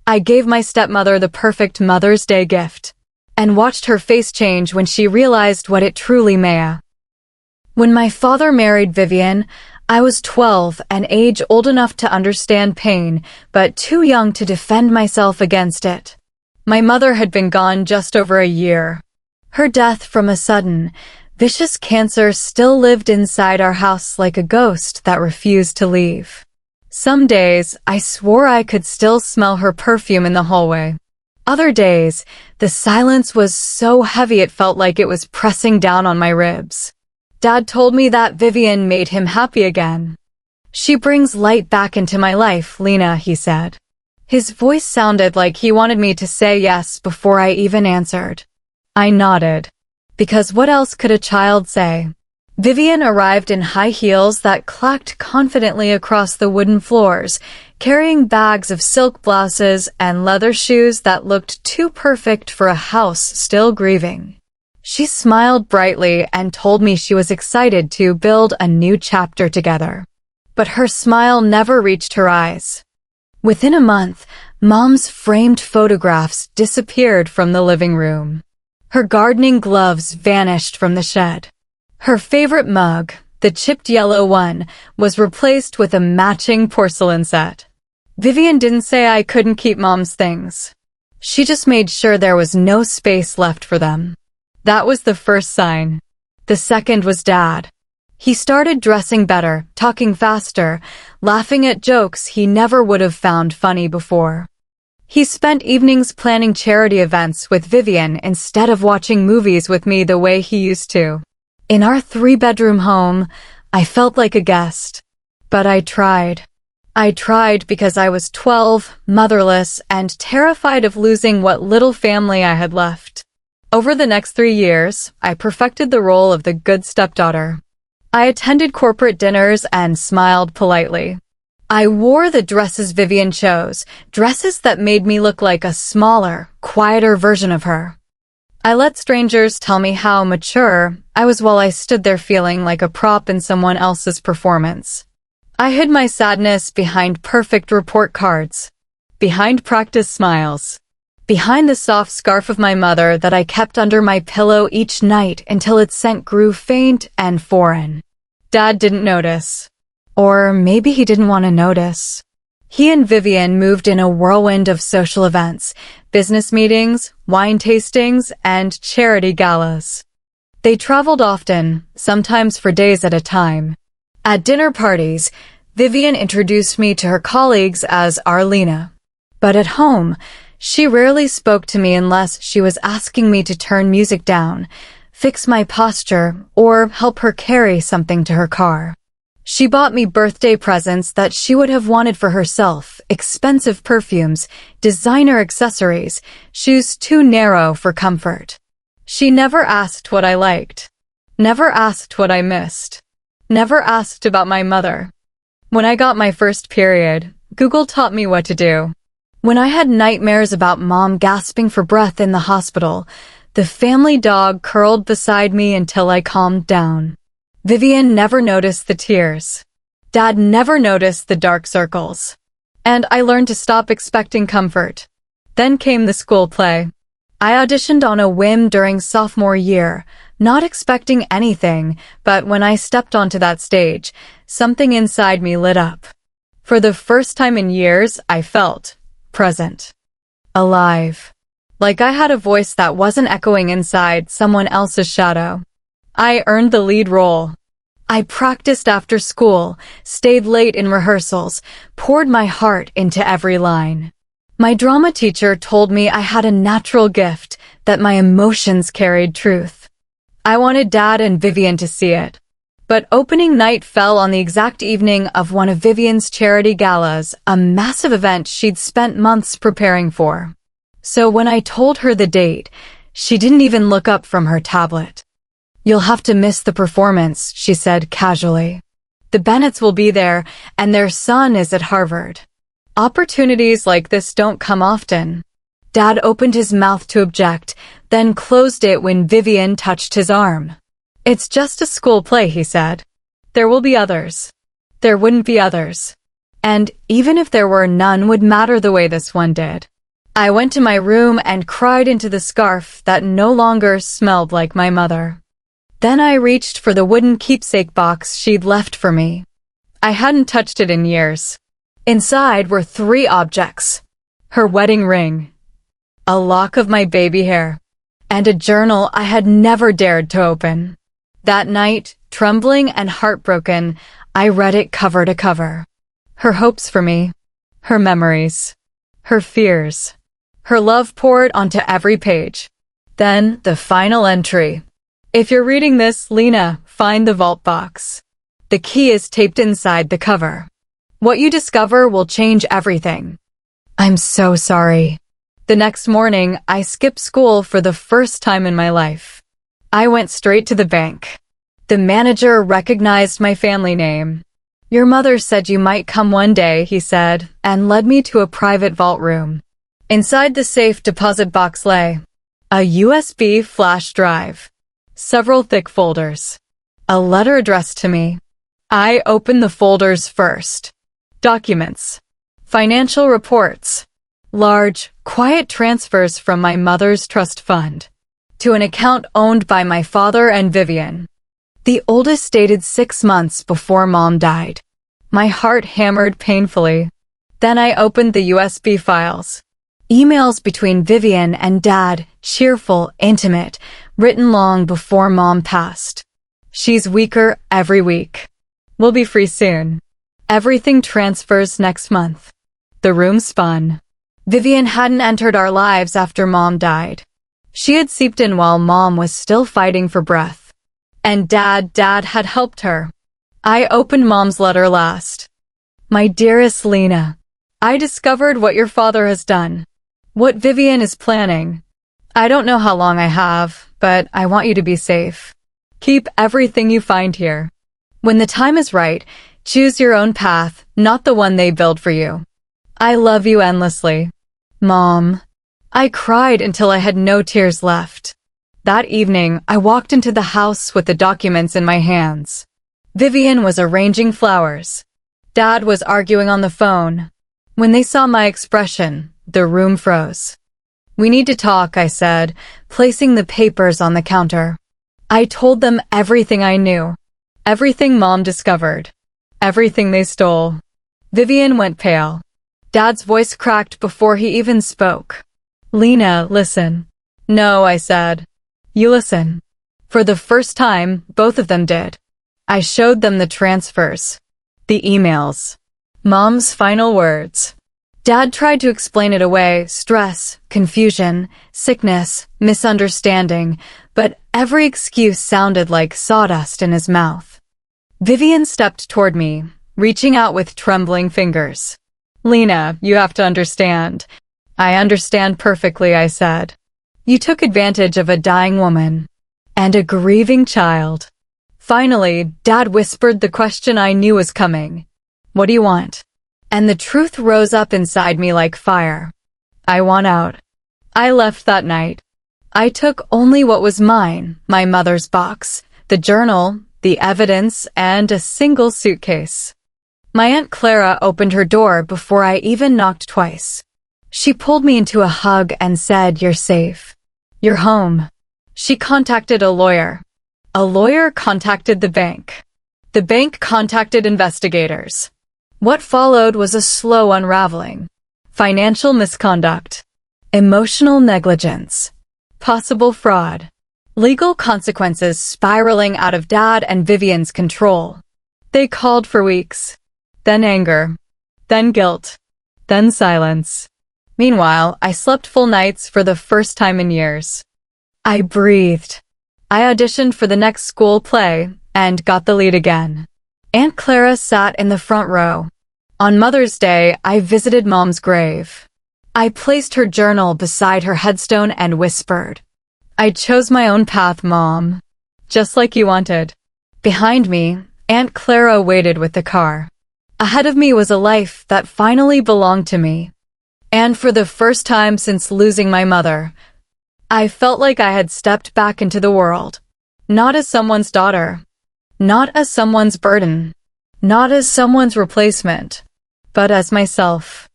I gave my stepmother the perfect Mother's Day gift, and watched her face change when she realized what it truly meant. When my father married Vivian, I was 12, an age old enough to understand pain, but too young to defend myself against it. My mother had been gone just over a year. Her death from a sudden, vicious cancer still lived inside our house like a ghost that refused to leave. Some days, I swore I could still smell her perfume in the hallway. Other days, the silence was so heavy it felt like it was pressing down on my ribs. Dad told me that Vivian made him happy again. "She brings light back into my life, Lena," he said. His voice sounded like he wanted me to say yes before I even answered. I nodded. Because what else could a child say? Vivian arrived in high heels that clacked confidently across the wooden floors, carrying bags of silk blouses and leather shoes that looked too perfect for a house still grieving. She smiled brightly and told me she was excited to build a new chapter together. But her smile never reached her eyes. Within a month, Mom's framed photographs disappeared from the living room. Her gardening gloves vanished from the shed. Her favorite mug, the chipped yellow one, was replaced with a matching porcelain set. Vivian didn't say I couldn't keep Mom's things. She just made sure there was no space left for them. That was the first sign. The second was Dad. He started dressing better, talking faster, laughing at jokes he never would have found funny before. He spent evenings planning charity events with Vivian instead of watching movies with me the way he used to. In our 3-bedroom home, I felt like a guest. But I tried. I tried because I was 12, motherless, and terrified of losing what little family I had left. Over the next 3 years, I perfected the role of the good stepdaughter. I attended corporate dinners and smiled politely. I wore the dresses Vivian chose, dresses that made me look like a smaller, quieter version of her. I let strangers tell me how mature I was while I stood there feeling like a prop in someone else's performance. I hid my sadness behind perfect report cards, behind practice smiles, behind the soft scarf of my mother that I kept under my pillow each night until its scent grew faint and foreign. Dad didn't notice. Or maybe he didn't want to notice. He and Vivian moved in a whirlwind of social events, business meetings, wine tastings, and charity galas. They traveled often, sometimes for days at a time. At dinner parties, Vivian introduced me to her colleagues as Arlena. But at home, she rarely spoke to me unless she was asking me to turn music down, fix my posture, or help her carry something to her car. She bought me birthday presents that she would have wanted for herself, expensive perfumes, designer accessories, shoes too narrow for comfort. She never asked what I liked, never asked what I missed, never asked about my mother. When I got my first period, Google taught me what to do. When I had nightmares about Mom gasping for breath in the hospital, the family dog curled beside me until I calmed down. Vivian never noticed the tears. Dad never noticed the dark circles. And I learned to stop expecting comfort. Then came the school play. I auditioned on a whim during sophomore year, not expecting anything, but when I stepped onto that stage, something inside me lit up. For the first time in years, I felt present. Alive. Like I had a voice that wasn't echoing inside someone else's shadow. I earned the lead role. I practiced after school, stayed late in rehearsals, poured my heart into every line. My drama teacher told me I had a natural gift, that my emotions carried truth. I wanted Dad and Vivian to see it. But opening night fell on the exact evening of one of Vivian's charity galas, a massive event she'd spent months preparing for. So when I told her the date, she didn't even look up from her tablet. "You'll have to miss the performance," she said casually. "The Bennetts will be there, and their son is at Harvard. Opportunities like this don't come often." Dad opened his mouth to object, then closed it when Vivian touched his arm. "It's just a school play," he said. "There will be others. There wouldn't be others. And even if there were, none would matter the way this one did." I went to my room and cried into the scarf that no longer smelled like my mother. Then I reached for the wooden keepsake box she'd left for me. I hadn't touched it in years. Inside were 3 objects: her wedding ring, a lock of my baby hair, and a journal I had never dared to open. That night, trembling and heartbroken, I read it cover to cover. Her hopes for me, her memories, her fears. Her love poured onto every page. Then, the final entry. If you're reading this, Lena, find the vault box. The key is taped inside the cover. What you discover will change everything. I'm so sorry. The next morning, I skipped school for the first time in my life. I went straight to the bank. The manager recognized my family name. Your mother said you might come one day, he said, and led me to a private vault room. Inside the safe deposit box lay a USB flash drive, several thick folders, a letter addressed to me. I opened the folders first. Documents, financial reports, large, quiet transfers from my mother's trust fund to an account owned by my father and Vivian. The oldest dated 6 months before Mom died. My heart hammered painfully. Then I opened the USB files. Emails between Vivian and Dad, cheerful, intimate, written long before Mom passed. She's weaker every week. We'll be free soon. Everything transfers next month. The room spun. Vivian hadn't entered our lives after Mom died. She had seeped in while Mom was still fighting for breath. And Dad had helped her. I opened Mom's letter last. My dearest Lena, I discovered what your father has done. What Vivian is planning. I don't know how long I have, but I want you to be safe. Keep everything you find here. When the time is right, choose your own path, not the one they build for you. I love you endlessly. Mom. I cried until I had no tears left. That evening, I walked into the house with the documents in my hands. Vivian was arranging flowers. Dad was arguing on the phone. When they saw my expression, the room froze. We need to talk, I said, placing the papers on the counter. I told them everything I knew. Everything Mom discovered. Everything they stole. Vivian went pale. Dad's voice cracked before he even spoke. Lena, listen. No, I said. You listen. For the first time, both of them did. I showed them the transfers. The emails. Mom's final words. Dad tried to explain it away, stress, confusion, sickness, misunderstanding, but every excuse sounded like sawdust in his mouth. Vivian stepped toward me, reaching out with trembling fingers. Lena, you have to understand. I understand perfectly, I said. You took advantage of a dying woman and a grieving child. Finally, Dad whispered the question I knew was coming. What do you want? And the truth rose up inside me like fire. I want out. I left that night. I took only what was mine, my mother's box, the journal, the evidence, and a single suitcase. My Aunt Clara opened her door before I even knocked twice. She pulled me into a hug and said, "You're safe. You're home." She contacted a lawyer. A lawyer contacted the bank. The bank contacted investigators. What followed was a slow unraveling. Financial misconduct. Emotional negligence. Possible fraud. Legal consequences spiraling out of Dad and Vivian's control. They called for weeks. Then anger. Then guilt. Then silence. Meanwhile, I slept full nights for the first time in years. I breathed. I auditioned for the next school play and got the lead again. Aunt Clara sat in the front row. On Mother's Day, I visited Mom's grave. I placed her journal beside her headstone and whispered, "I chose my own path, Mom. Just like you wanted." Behind me, Aunt Clara waited with the car. Ahead of me was a life that finally belonged to me. And for the first time since losing my mother, I felt like I had stepped back into the world. Not as someone's daughter. Not as someone's burden. Not as someone's replacement. But as myself.